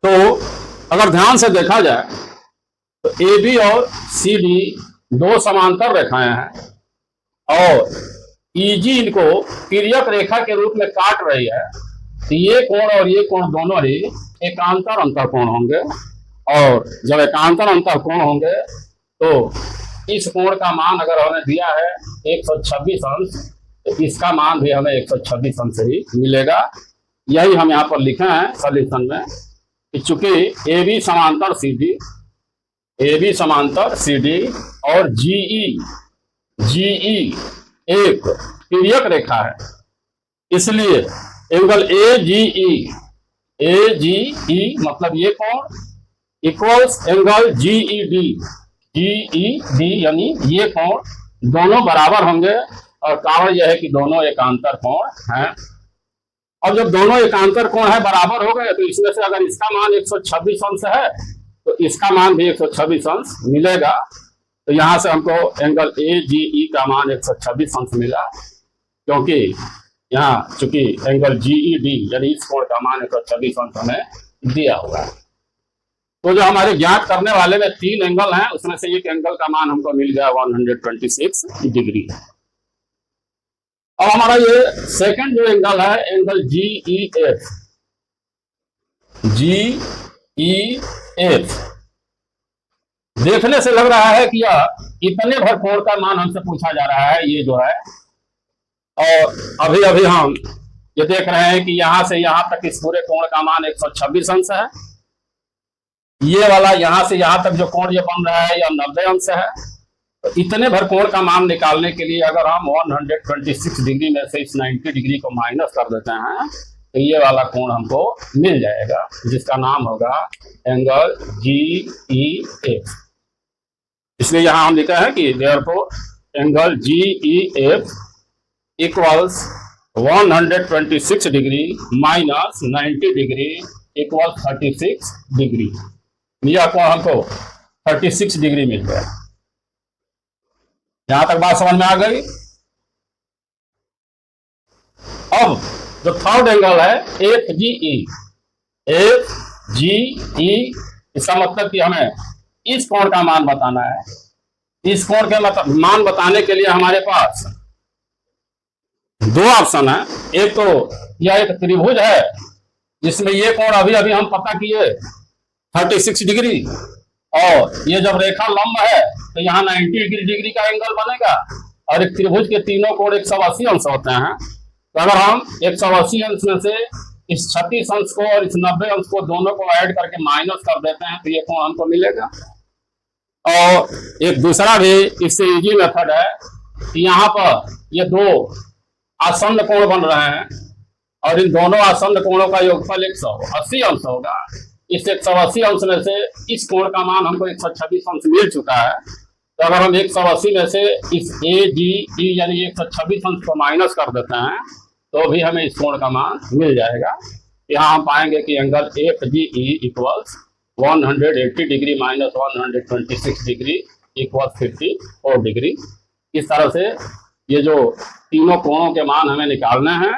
तो अगर ध्यान से देखा जाए तो ए बी और सी डी 2 समांतर रेखाएं हैं और ई जी इनको तिर्यक रेखा के रूप में काट रही है। तो ये कोण और ये कोण दोनों ही एकांतर अंतःकोण होंगे, और जब एकांतर अंतःकोण होंगे तो इस कोण का मान अगर हमें दिया है 126 अंश, तो इसका मान भी हमें 126 अंश ही मिलेगा। यही हम यहाँ पर लिखे हैं सॉल्यूशन में कि चूंकि ए बी समांतर सी डी, ए बी समांतर सी डी और जीई एक तिर्यक रेखा है, इसलिए एंगल ए जी ई मतलब ये कोण इक्वल्स एंगल जीई डी यानी ये कोण दोनों बराबर होंगे। और कारण यह है कि दोनों एकांतर कोण हैं। और जब दोनों एकांतर कोण है बराबर हो गए, तो इसमें से अगर इसका मान 126 अंश है तो इसका मान भी 126 अंश मिलेगा। तो यहां से हमको एंगल ए जी ई का मान 126 अंश मिला, क्योंकि यहाँ चूंकि एंगल जीई डी यानी इस कोण का मान 126 अंश हमें दिया हुआ है। तो जो हमारे ज्ञात करने वाले में 3 एंगल हैं, उसमें से एक एंगल का मान हमको मिल गया 126 डिग्री। अब हमारा ये सेकंड जो एंगल है एंगल जी ई एफ, देखने से लग रहा है कि यह इतने भर कोण का मान हमसे पूछा जा रहा है, ये जो है। और अभी अभी हम ये देख रहे हैं कि यहां से यहां तक इस पूरे कोण का मान 126 अंश है। ये वाला यहां से यहां तक जो कोण ये बन रहा है यह 90 अंश है। तो इतने भर कोण का मान निकालने के लिए अगर हम 126 डिग्री में से इस 90 डिग्री को माइनस कर देते हैं तो ये वाला कोण हमको मिल जाएगा, जिसका नाम होगा एंगल जी ई एफ। इसलिए यहां हम लिखा है कि therefore angle G E F equals 126 degree minus 90 degree equal 36 degree. यह कोण हमको 36 डिग्री मिल गया। यहां तक बात समझ में आ गई। अब जो थर्ड एंगल है FGE, FGE इसका मतलब कि हमें इस कोण का मान बताना है। इस कोण के मान बताने के लिए हमारे पास दो ऑप्शन है। एक तो यह एक त्रिभुज है जिसमें ये कोण अभी अभी हम पता किए 36 डिग्री, और ये जब रेखा लंब है तो यहाँ 90 डिग्री का एंगल बनेगा, और एक त्रिभुज के तीनों कोण 180 अंश होते हैं। तो अगर हम 180 अंश में से इस 36 अंश को और इस 90 अंश को दोनों को ऐड करके माइनस कर देते हैं तो ये कोण हमको मिलेगा। और एक दूसरा भी इससे इजी मेथड है कि यहाँ पर ये दो आसन्न कोण बन रहे हैं और इन दोनों आसन्न कोणों का योगफल 180 अंश होगा। इस 180 अंश में से इस कोण का मान हमको 126 अंश मिल चुका है। तो अगर हम 180 में से इस AGE यानी 126 अंश को माइनस कर देते हैं तो भी हमें इस कोण का मान मिल जाएगा। यहाँ हम पाएंगे कि angle FGE equals 180 degree minus 126 degree equals 54 degree. इस तरह से ये जो तीनों कोणों के मान हमें निकालने हैं,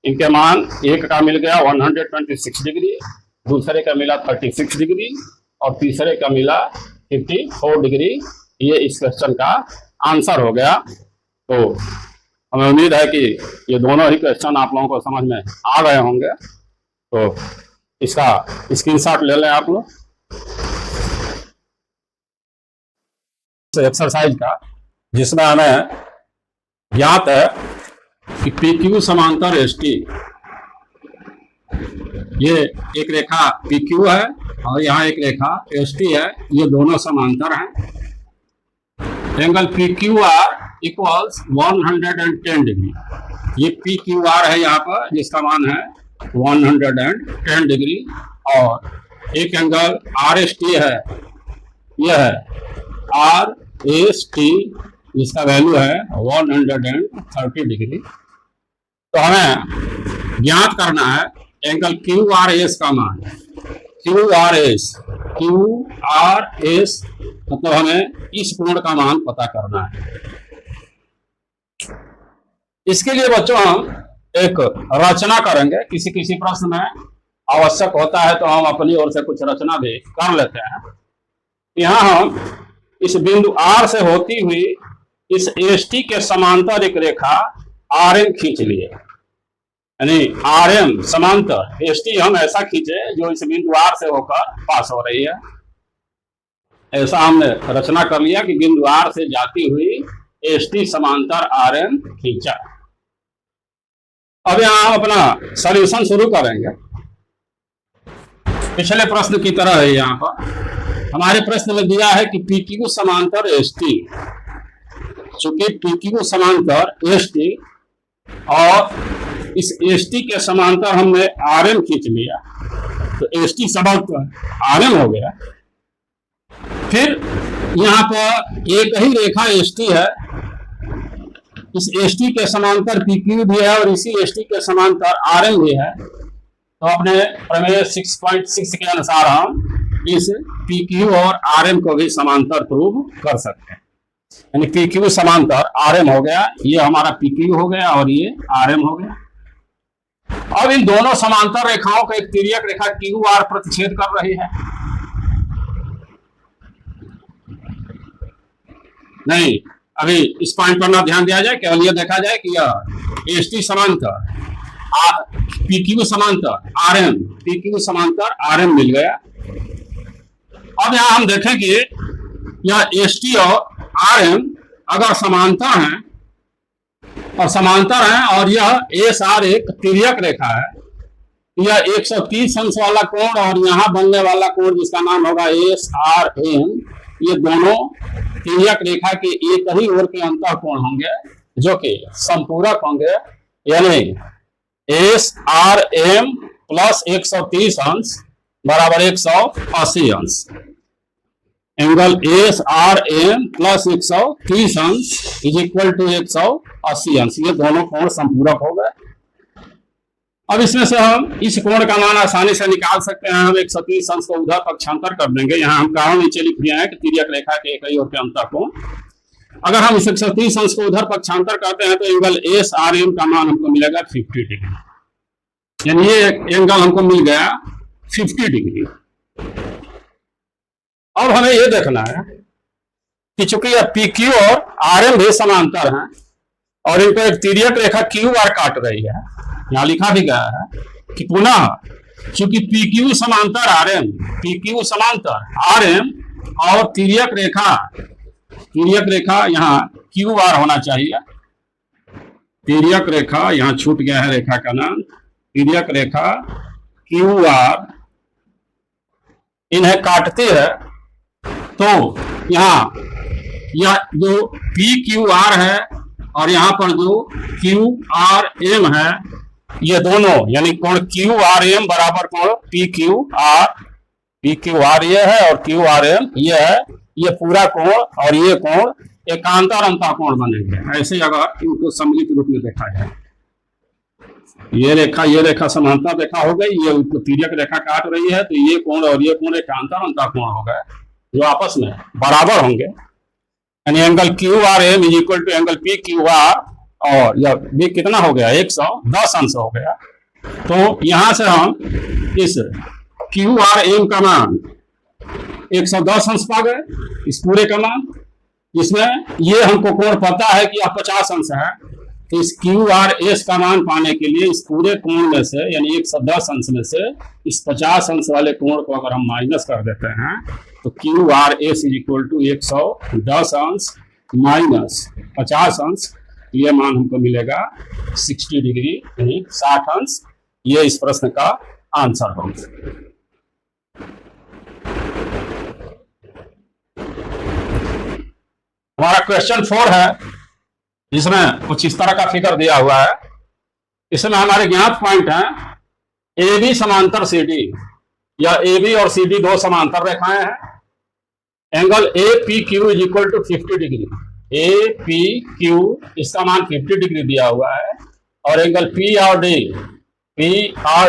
इनके मान एक का मिल गया 126 डिग्री, दूसरे का मिला 36 डिग्री और तीसरे का मिला 54 डिग्री। ये इस क्वेश्चन का आंसर हो गया। तो हमें उम्मीद है कि ये दोनों ही क्वेश्चन आप लोगों को समझ में आ गए होंगे। तो इसका स्क्रीनशॉट ले लें आप लोग एक्सरसाइज का, जिसमें हमें ज्ञात है कि PQ समांतर ST, ये एक रेखा PQ है और यहाँ एक रेखा ST है, ये दोनों समांतर हैं। Angle PQR equals 110 degree. ये PQR है यहाँ पर जिसका मान है 110 डिग्री, और एक एंगल RST है, यह है RST जिसका वैल्यू है 130 डिग्री। तो हमें ज्ञात करना है एंगल QRS का मान। QRS मतलब हमें इस कोण का मान पता करना है। इसके लिए बच्चों हम एक रचना करेंगे। किसी किसी प्रश्न में आवश्यक होता है तो हम अपनी ओर से कुछ रचना भी कर लेते हैं। यहाँ हम इस बिंदु R से होती हुई इस ST के समांतर एक रेखा RM खींच लिए, यानी RM समांतर ST हम ऐसा खींचे जो इस बिंदु R से होकर पास हो रही है। ऐसा हमने रचना कर लिया कि बिंदु R से जाती हुई ST समांतर RM खींचा। अब यहां हम अपना सॉल्यूशन शुरू करेंगे। पिछले प्रश्न की तरह है। यहाँ पर हमारे प्रश्न में दिया है कि PQ समांतर ST, चूंकि PQ समांतर ST और इस ST के समांतर हमने RM खींच लिया तो ST समांतर RM हो गया। फिर यहाँ पर एक ही रेखा ST है, इस ST के समांतर PQ भी है और इसी ST के समांतर RM भी है। तो अपने प्रमेय 6.6 के अनुसार हम इस PQ और RM को भी समांतर प्रूव कर सकते हैं। यानी PQ समांतर RM हो गया, ये हमारा PQ हो गया और ये RM हो गया। अब इन दोनों समांतर रेखाओं को एक तिर्यक रेखा QR प्रतिच्छेद कर रही है। नहीं, अभी इस पॉइंट पर ना ध्यान दिया जाए, केवल यह देखा जाए कि यह ST समांतर PQ समांतर RM, PQ समांतर RM मिल गया। अब यहां हम देखें कि यह ST और RM अगर समांतर हैं और यह SR एक तिर्यक रेखा है, यह 130 अंश वाला कोण और यहाँ बनने वाला कोण जिसका नाम होगा SRM, ये दोनों तिर्यक रेखा के एक ही ओर के अंतर कोण होंगे जो कि संपूरक होंगे, यानी SRM प्लस 130 अंश बराबर 180 अंश। एंगल SRM प्लस 130 अंश इज इक्वल टू 180 अंश। ये दोनों कोण संपूरक हो गए। अब इसमें से हम इस कोण का मान आसानी से निकाल सकते हैं। हम 130 अंश को उधर पक्षांतर कर देंगे। यहाँ हम कारण नीचे लिख दिए हैं कि तिर्यक रेखा के एक ही ओर के अंतर कोण। अगर हम इस 130 अंश को उधर पक्षांतर करते हैं तो एंगल एस आर एम का मान हमको मिलेगा 50 डिग्री, यानी ये एंगल हमको मिल गया 50 डिग्री। अब हमें ये देखना है कि चूंकि यह पी क्यू और आर एम भी समांतर हैं और इनको एक तिर्यक रेखा क्यू आर काट रही है, यहां लिखा भी गया है कि पुनः चूंकि पी क्यू समांतर आर एम, पी क्यू समांतर आर एम और तिर्यक रेखा यहाँ क्यू आर होना चाहिए। तिर्यक रेखा यहाँ छूट गया है, रेखा का नाम तिर्यक रेखा क्यू आर इन्हें काटती है। तो यहाँ यह जो पी क्यू आर है और यहाँ पर जो क्यू आर एम है, ये दोनों यानी कोण क्यू आर एम बराबर कोण पी क्यू आर ये है और क्यू आर एम ये है। ये पूरा कोण और ये कोण एकांतर अंतर कोण बनेंगे। ऐसे अगर इनको सम्मिलित रूप में देखा जाए, ये रेखा समांतर रेखा हो गई, ये तिर्यक रेखा काट रही है, तो ये कोण और ये कोण एकांतर अंतर कोण हो गए जो आपस में बराबर होंगे। यानी angle Q R M is equal to angle P Q R, और यह भी कितना हो गया 110 अंश हो गया। तो यहां से हम इस क्यू आर एम का मान 110 अंश पा गए, इस पूरे का मान, जिसमें ये हमको कोण पता है कि यह 50 अंश है। तो इस क्यू आर एस का मान पाने के लिए इस पूरे कोण में से यानी 110 अंश में से इस 50 अंश वाले कोण को अगर हम माइनस कर देते हैं तो Q R S is equal to 110 अंश माइनस 50 अंश, ये मान हमको मिलेगा 60 डिग्री यानी 60 अंश। ये इस प्रश्न का आंसर होगा। हमारा क्वेश्चन 4 है, जिसमें कुछ इस तरह का फिगर दिया हुआ है। इसमें हमारे ज्ञात पॉइंट हैं ए बी समांतर सी डी, या ए बी और सी डी दो समांतर रेखाएं हैं। Angle A P Q is equal to 50 degree, A P Q इसका मान 50 डिग्री दिया हुआ है। और एंगल पी आर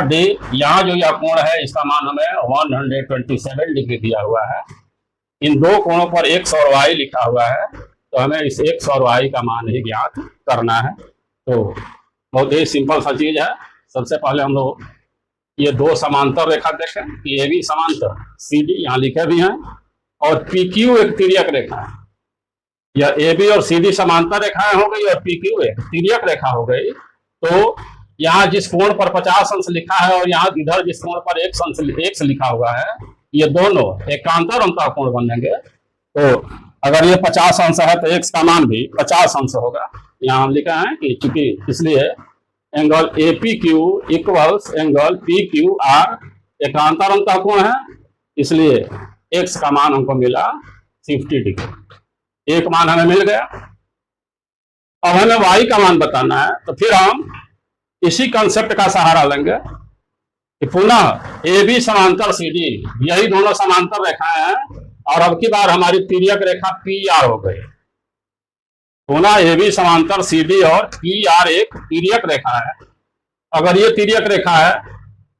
डी यहाँ जो यह कोण है इसका मान हमें 127 डिग्री दिया हुआ है। इन दो कोणों पर x और y लिखा हुआ है, तो हमें इस x और y का मान ही ज्ञात करना है। तो बहुत ही सिंपल सा चीज है। सबसे पहले हम लोग ये दो समांतर रेखा देखें कि ए बी समांतर सी डी यहाँ लिखे भी हैं, और पी क्यू एक तिर्यक रेखा है। यह ए बी और सी डी समांतर रेखाएं हो गई और पी क्यू एक तिर्यक रेखा हो गई। तो यहाँ जिस कोण पर 50 अंश लिखा है और यहाँ इधर जिस कोण पर x लिखा हुआ है, ये दोनों एकांतर अंतर कोण बनेंगे। तो अगर ये 50 अंश है तो x का मान भी 50 अंश होगा। यहाँ हम लिखा है कि चूंकि इसलिए angle A P Q equals angle P Q R एकांतर अंतर कोण है, इसलिए x का मान हमको मिला 50 डिग्री। एक मान हमें मिल गया। अब हमें y का मान बताना है, तो फिर हम इसी कंसेप्ट का सहारा लेंगे कि पुनः ए बी समांतर सी डी, यही दोनों समांतर रेखाएं हैं। और अब की बार हमारी तिर्यक रेखा पी आर हो गई। पुनः ए बी समांतर सी डी और पी आर एक तिर्यक रेखा है। अगर ये तिर्यक रेखा है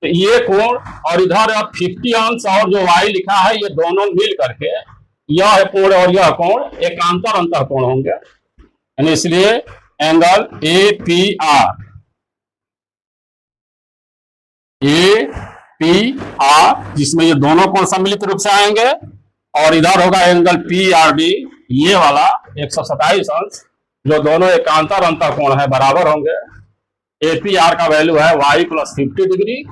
तो ये कोण और इधर 50 अंश और जो y लिखा है, ये दोनों मिल करके यह कोण और यह कोण एकांतर अंतर कोण होंगे। यानी इसलिए एंगल ए पी आर जिसमें ये दोनों कोण सम्मिलित रूप से आएंगे, और इधर होगा एंगल पी आर डी ये वाला 127 अंश, जो दोनों एकांतर अंतर कोण है बराबर होंगे। ए पी आर का वैल्यू है y प्लस 50 डिग्री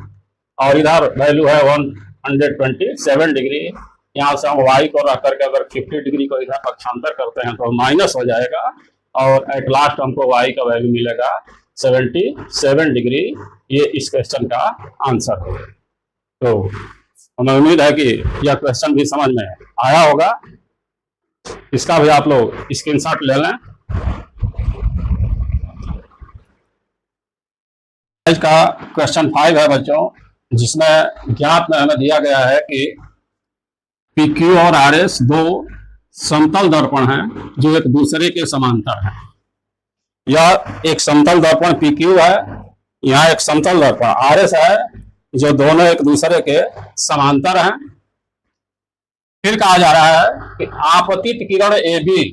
और इधर वैल्यू है 127 डिग्री। यहाँ से हम y को रख करके अगर 50 डिग्री को इधर पक्षांतर करते हैं तो माइनस हो जाएगा, और एट लास्ट हमको y का वैल्यू मिलेगा 77 डिग्री। ये इस क्वेश्चन का आंसर है। तो हमें उम्मीद है कि यह क्वेश्चन भी समझ में आया होगा। इसका भी आप लोग स्क्रीनशॉट ले लें। आज का क्वेश्चन 5 है बच्चों, जिसमें ज्ञात में हमें दिया गया है कि पी क्यू और आर एस दो समतल दर्पण हैं जो एक दूसरे के समांतर हैं। यह एक समतल दर्पण पी क्यू है, यहाँ एक समतल दर्पण आर एस है जो दोनों एक दूसरे के समांतर हैं। फिर कहा जा रहा है कि आपतित किरण ए बी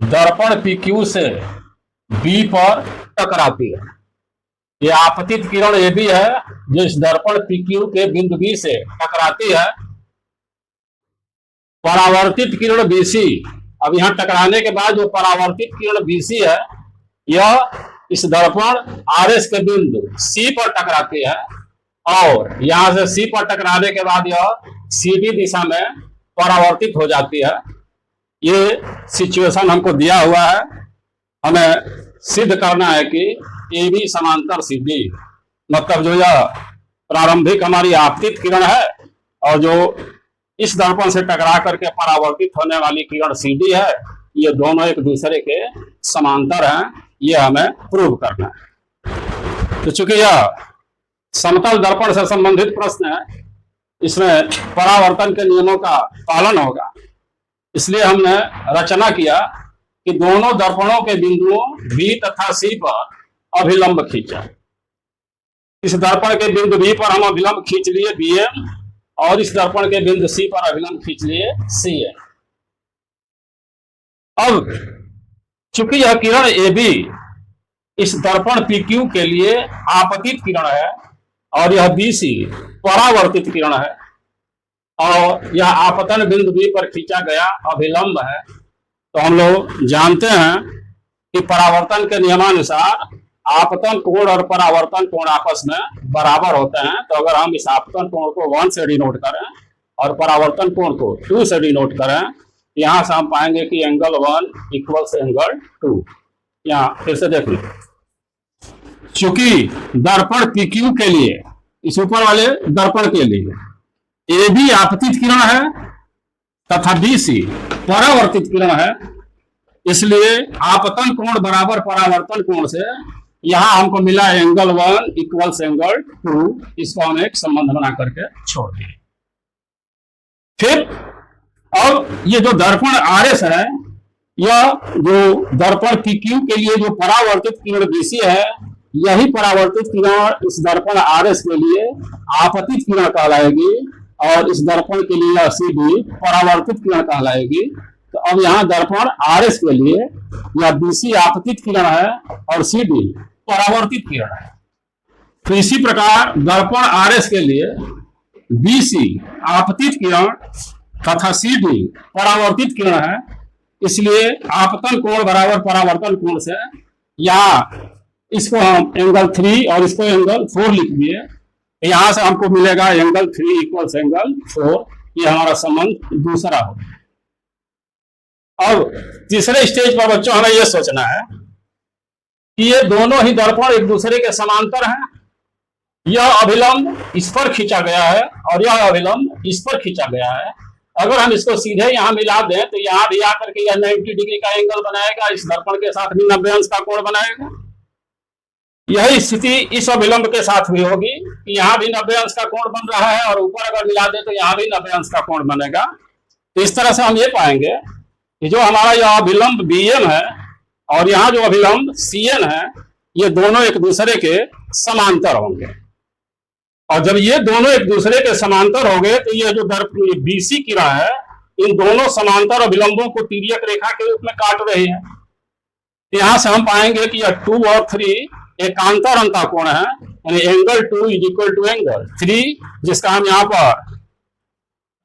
दर्पण पी क्यू से बी पर टकराती है। ये आपतित किरण ए बी है जो इस दर्पण पी क्यू के बिंदु बी से टकराती है। परावर्तित किरण बीसी, अब यहां टकराने के बाद जो परावर्तित किरण बीसी है यह इस दर्पण आर एस के बिंदु सी पर टकराती है और यहां से सी पर टकराने के बाद यह सी डी दिशा में परावर्तित हो जाती है। ये सिचुएशन हमको दिया हुआ है, हमें सिद्ध करना है कि ए बी समांतर सी डी, मतलब जो यह प्रारंभिक हमारी आपतित किरण है और जो इस दर्पण से टकरा करके परावर्तित होने वाली किरण सी डी है, ये दोनों एक दूसरे के समांतर हैं। ये हमें प्रूव करना है। तो चूंकि यह समतल दर्पण से संबंधित प्रश्न है, इसमें परावर्तन के नियमों का पालन होगा, इसलिए हमने रचना किया कि दोनों दर्पणों के बिंदुओं बी तथा सी पर अभिलंब खींचा। इस दर्पण के बिंदु बी पर हम अभिलंब खींच लिए बी एम और इस दर्पण के बिंदु सी पर अभिलंब खींच लिए सी एम। अब चूंकि यह किरण ए बी इस दर्पण पी क्यू के लिए आपतित किरण है और यह बी सी परावर्तित किरण है और यह आपतन बिंदु बी पर खींचा गया अभिलंब है, तो हम लोग जानते हैं कि परावर्तन के नियमानुसार आपतन कोण और परावर्तन कोण आपस में बराबर होते हैं। तो अगर हम इस आपतन कोण को 1 से डिनोट करें और परावर्तन कोण को 2 से डिनोट करें, यहां से हम पाएंगे कि एंगल 1 इक्वल्स एंगल 2। यहाँ फिर से देख लो, चूंकि दर्पण PQ के लिए, इस ऊपर वाले दर्पण के लिए ए बी आपतित किरण है तथा बी सी परावर्तित किरण है, इसलिए आपतन कोण बराबर परावर्तन कोण से यहां हमको मिला एंगल 1 इक्वल्स एंगल 2। इसको हम एक संबंध बना करके छोड़ दिए। फिर अब ये जो दर्पण आर एस है, यह जो दर्पण PQ के लिए जो परावर्तित किरण BC है, यही परावर्तित किरण इस दर्पण आर एस के लिए आपतित किरण कहलाएगी और इस दर्पण के लिए सी डी परावर्तित किरण कहलाएगी। तो अब यहाँ दर्पण आर एस के लिए यह BC आपतित किरण है और सी डी परावर्तित किरण है। तो इसी प्रकार दर्पण आर एस के लिए BC आपतित किरण तथा सी डी परावर्तित किरण है, इसलिए आपतन कोण बराबर परावर्तन कोण से यहाँ इसको हम एंगल 3 और इसको एंगल 4 लिख दिए। यहां से हमको मिलेगा एंगल 3 इक्वल्स एंगल 4। ये हमारा संबंध दूसरा हो। अब तीसरे स्टेज पर बच्चों हमें यह सोचना है कि ये दोनों ही दर्पण एक दूसरे के समांतर हैं। यह अभिलंब इस पर खींचा गया है और यह अभिलंब इस पर खींचा गया है। अगर हम इसको सीधे यहाँ मिला दें तो यहाँ भी आकर के यह 90 डिग्री का एंगल बनाएगा, इस दर्पण के साथ भी 90 अंश का कोण बनाएगा। यही स्थिति इस अभिलंब के साथ भी होगी कि यहाँ भी 90 अंश का कोण बन रहा है और ऊपर अगर मिला दे तो यहाँ भी 90 अंश का कोण बनेगा। तो इस तरह से हम ये पाएंगे कि जो हमारा यह अभिलंब BM है और यहाँ जो अभिलंब CN है, ये दोनों एक दूसरे के समांतर होंगे। और जब ये दोनों एक दूसरे के समांतर होंगे तो ये जो BC किरण है, इन दोनों समांतर अभिलंबों को तिर्यक रेखा के रूप में काट रही है। यहाँ से हम पाएंगे कि यह 2 और 3 एकांतर अंतःकोण है, यानी angle 2 is equal to angle 3, जिसका हम यहाँ पर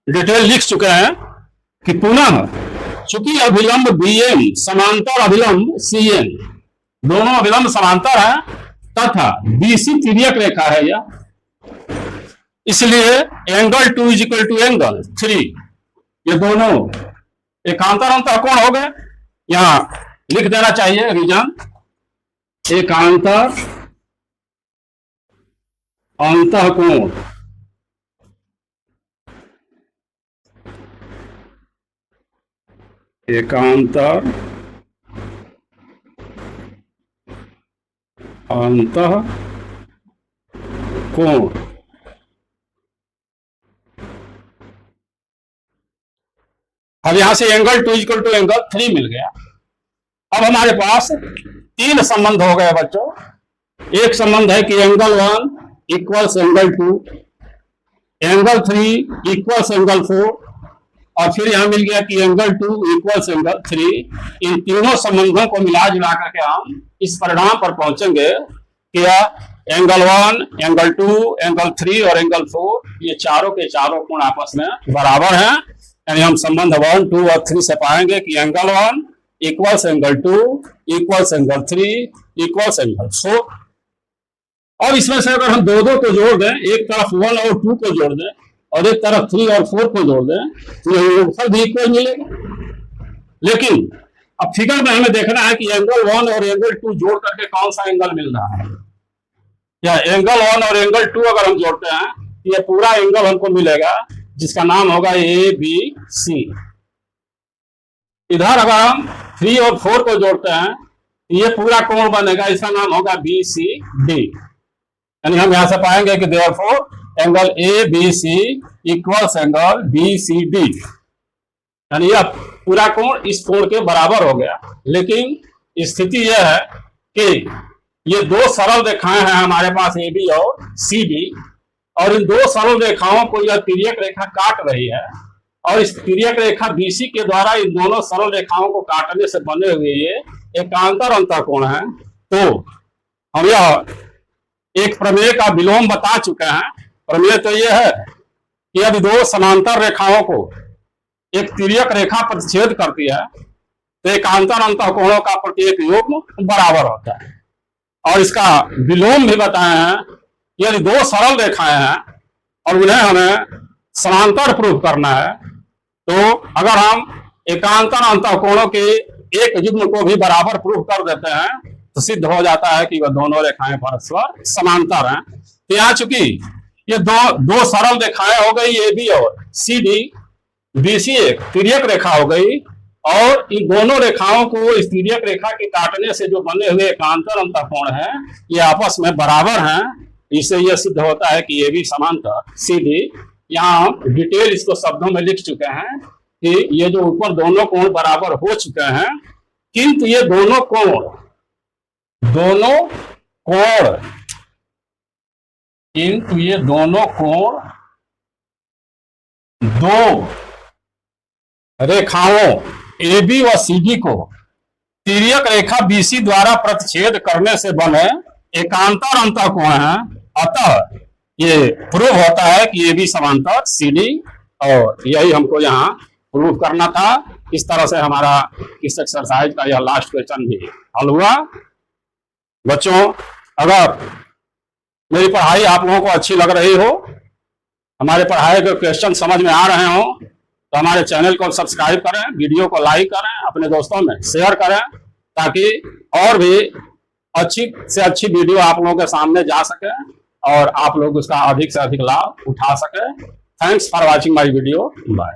डिटेल लिख चुके हैं कि पुनः चूंकि अभिलंब BM समांतर अभिलंब CN, दोनों अभिलंब समांतर हैं तथा BC तिर्यक रेखा है यह, इसलिए angle 2 is equal to angle 3, ये दोनों एकांतर अंतःकोण हो गए। यहाँ लिख देना चाहिए रीजन, एकांतर अंतःकोण। एकांतर अंतःकोण। अब यहां से एंगल 2 इक्वल टू एंगल 3 मिल गया। अब हमारे पास 3 संबंध हो गए बच्चों। एक संबंध है कि angle 1 equals angle 2, angle 3 equals angle 4, और फिर यहां मिल गया कि एंगल 2 इक्वल्स एंगल 3। इन तीनों संबंधों को मिला जुला करके हम इस परिणाम पर पहुंचेंगे कि एंगल 1, एंगल 2, एंगल 3 और एंगल 4 ये चारों के चारों कोण आपस में बराबर हैं। यानी हम संबंध 1, 2 और 3 से पाएंगे कि angle 1 equals angle 2 equals angle 3 equals angle 4। और इसमें से अगर हम दो दो को जोड़ दें, एक तरफ 1 और 2 को जोड़ दें और एक तरफ 3 और 4 को जोड़ दें, तो योगफल भी इक्वल मिलेगा। लेकिन अब फिगर में हमें देखना है कि एंगल 1 और एंगल 2 जोड़ करके कौन सा एंगल मिल रहा है। या एंगल 1 और एंगल 2 अगर हम जोड़ते हैं तो ये पूरा एंगल हमको मिलेगा जिसका नाम होगा ABC। इधर अगर हम 3 और 4 को जोड़ते हैं तो ये पूरा कोण बनेगा, इसका नाम होगा BCD। यानी हम यहां से पाएंगे कि therefore angle ABC equals angle BCD। यानी यह पूरा कोण इस कोण के बराबर हो गया। लेकिन स्थिति यह है कि ये दो सरल रेखाएं हैं हमारे पास AB और CD, और इन दो सरल रेखाओं को यह तिर्यक रेखा काट रही है, और इस तिर्यक रेखा BC के द्वारा इन दोनों सरल रेखाओं को काटने से बने हुए ये एकांतर अंतःकोण है। तो हम यह एक प्रमेय का विलोम बता चुके हैं। प्रमेय तो यह है कि यदि दो समांतर रेखाओं को एक तिर्यक रेखा प्रतिच्छेद करती है तो एकांतर अंतःकोणों का प्रत्येक योग बराबर होता है। और इसका विलोम भी बताए हैं कि यदि दो सरल रेखाएं हैं और उन्हें हमें समांतर प्रूव करना है, तो अगर हम एकांतर अंतःकोणों के एक युग्म को भी बराबर प्रूव कर देते हैं तो सिद्ध हो जाता है कि वह दोनों रेखाएं परस्पर समांतर हैं। तो यहाँ चूंकि ये दो सरल रेखाएं हो गई AB और CD, BC एक तिर्यक रेखा हो गई, और इन दोनों रेखाओं को इस तिर्यक रेखा के काटने से जो बने हुए एकांतर अंतःकोण हैं ये आपस में बराबर हैं। इससे यह सिद्ध होता है कि AB समांतर CD। यहाँ हम डिटेल इसको शब्दों में लिख चुके हैं कि ये जो ऊपर दोनों कोण बराबर हो चुके हैं, किंतु ये दोनों कोण किंतु ये दोनों कोण दो रेखाओं AB व CD को तिर्यक रेखा BC द्वारा प्रतिच्छेद करने से बने एकांतर अंतःकोण हैं। अतः ये प्रूव होता है कि AB समांतर CD, और यही हमको यहाँ प्रूव करना था। इस तरह से हमारा इस एक्सरसाइज का यह लास्ट क्वेश्चन भी हल हुआ। बच्चों, अगर मेरी पढ़ाई आप लोगों को अच्छी लग रही हो, हमारे पढ़ाई के क्वेश्चन समझ में आ रहे हो, तो हमारे चैनल को सब्सक्राइब करें, वीडियो को लाइक करें, अपने दोस्तों में शेयर करें, ताकि और भी अच्छी से अच्छी वीडियो आप लोगों के सामने जा सके और आप लोग उसका अधिक से अधिक लाभ उठा सके। Thanks for watching my video. Bye.